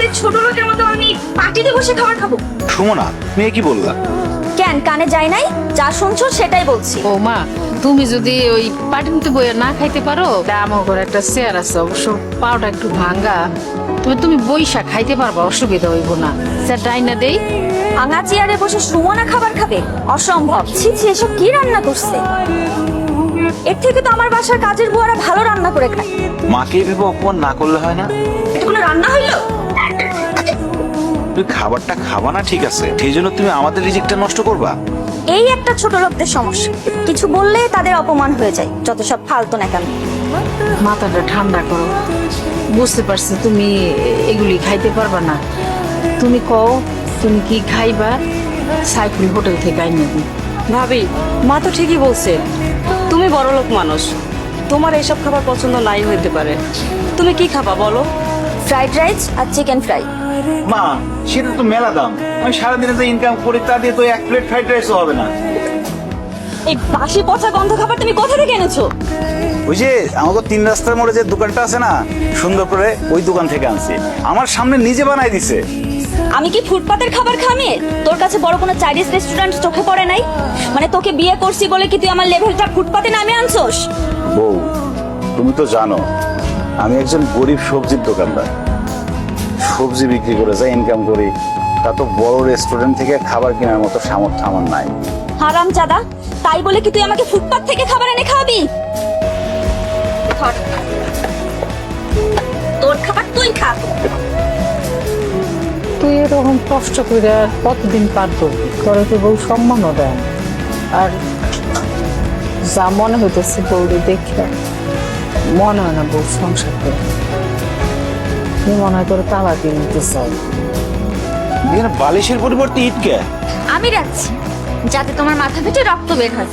তোমাদের ছোট লোকের মতো আমি পার্টিতে বসে খাবার খাবো? সুমনা, মেয়ে কি বললা? কেন কানে যায় নাই? যা শুনছো সেটাই বলছি। ও মা, তুমি যদি ওই পাটিতে বইয়া না খাইতে পারো, আমার ঘরে একটা চেয়ার আছে, অবশ্য পাওটা একটু ভাঙ্গা, তুমি বইসা খাইতে পারবা, অসুবিধা হইব না। স্যার ডাইনা দেই। ভাঙা চেয়ারে বসে সুমনা খাবার খাবে? অসম্ভব। ছি ছি, এসব কি রান্না করছে? এর থেকে তো আমার বাসার কাজের বুয়ারা ভালো রান্না করে খায়। মাকে ভেবে অপমান না করলে হয় না? এটা কোনো রান্না হইলো? তুমি খাবারটা খাবা না ঠিক আছে, সেই জন্য তুমি আমাদের রিজিকটা নষ্ট করবা? এই একটা ছোট লোকদের সমস্যা, কিছু বললে তাদের অপমান হয়ে যায়। যত সব ফালতু না কেন। মাথাটা ঠান্ডা করো, বুঝতে পারছি তুমি এগুলি খাইতে পারবা না। তুমি কও তুমি কি খাইবা, সাইফুল হোটেল থেকে আইনে দিই। ভাবি, মা তো ঠিকই বলছে, তুমি বড়লোক মানুষ, তোমার এইসব খাবার পছন্দ নাই হইতে পারে। তুমি কি খাবা বলো? ফ্রাইড রাইস আর চিকেন ফ্রাই। মা, সেটা তো মেলা দাম। আমি সারাদিনে যে ইনকাম করি তা দিয়ে তো এক প্লেট ফ্রাইড রাইসও হবে না। এই বাসি পচা গন্ধ খাবার তুমি কোথা থেকে এনেছো? ওই যে আমাকে 3 রাস্তার মোড়ে যে দোকানটা আছে না, সুন্দর করে ওই দোকান থেকে আনছি। আমার সামনে নিজে বানাই দিছে। আমি কি ফুটপাতের খাবার খামি? তোর কাছে বড় কোনো চাইনিজ রেস্টুরেন্ট চোখে পড়ে নাই? মানে তোকে বিয়ে করছি বলে কি তুই আমার লেভেলটা ফুটপাতে নামে আনছোস? বউ, তুমি তো জানো আমি একজন গরিব সবজির দোকানদার। সবজি বিক্রি করে যা ইনকাম করি তা তো বড় রেস্টুরেন্ট থেকে খাবার কেনার মতো সামর্থ্য আমার নাই। হারাম জাদা, তাই বলে কি তুই আমাকে ফুটপাত থেকে খাবার এনে খাওয়াবি? ধর, তোর খাবার তুই খা। তুই এরকম কষ্ট করে আর কতদিন পার করবি? তোরা তো বউ সম্মানও দেন, আর যা মনে হইতেছে বউরে দেখে মনে হয় না বউ সংসার করে। তুই মনে হয় তোর তালা দিয়ে নিতে চাই। এখানে বালিশের পরিবর্তে ইটকে? আমি রাখছি যাতে তোমার মাথা ফেটে রক্ত বের হয়।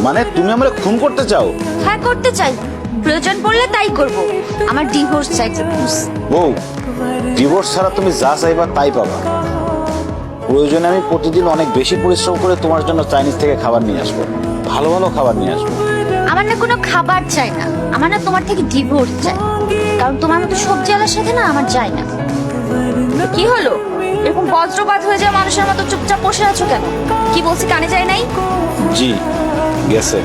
মানে তুমি আমরা খুন করতে চাও? হ্যাঁ করতে চাই, প্রয়োজন পড়লে তাই করব। আমার ডিভোর্স চাই। বউ, ডিভোর্স ছাড়া তুমি যা চাইবা তাই পাবা। প্রয়োজনে আমি প্রতিদিন অনেক বেশি পরিশ্রম করে তোমার জন্য চাইনিজ থেকে খাবার নিয়ে আসবো, ভালো ভালো খাবার নিয়ে আসবো। আমার না কোনো খাবার চাই না, আমার না তোমার থেকে ডিভোর্স চাই। কারণ তোমার মতো সবজি আলার সাথে না আমার যায় না। কি হলো, এরকম বজ্রপাত হয়ে যাওয়া মানুষের মতো চুপচাপ বসে আছো কেন? কি বলছি কানে যায় নাই? জি, গেছে।